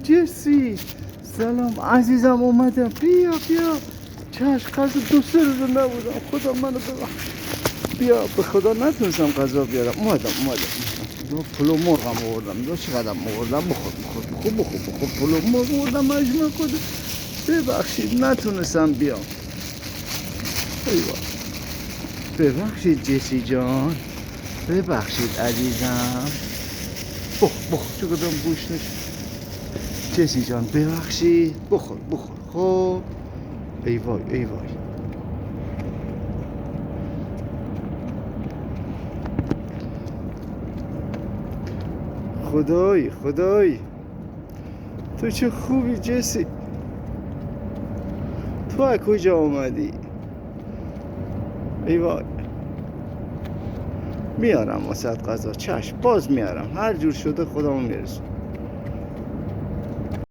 جسی سلام عزیزم، اومدم. بیا چشم، غذا 2-3 روز نبودم، خدا منو ببخش. بیا، به خدا نتونستم غذا بیارم. اومدم دو پلو مرغم آوردم، دو چقدرم آوردم. بخور پلو مرغ آوردم. مجموع خود ببخشید نتونستم بیام. ایوه، ببخشید جسی جان، ببخشید عزیزم. بخور چقدرم گوش نشد. جسی جان ببخشید، بخور. خب ای وای خدای تو چه خوبی جسی. تو از کجا اومدی؟ ای وای، میارم واسه غذا. چشم، باز میارم، هر جور شده خودمو میرسونم.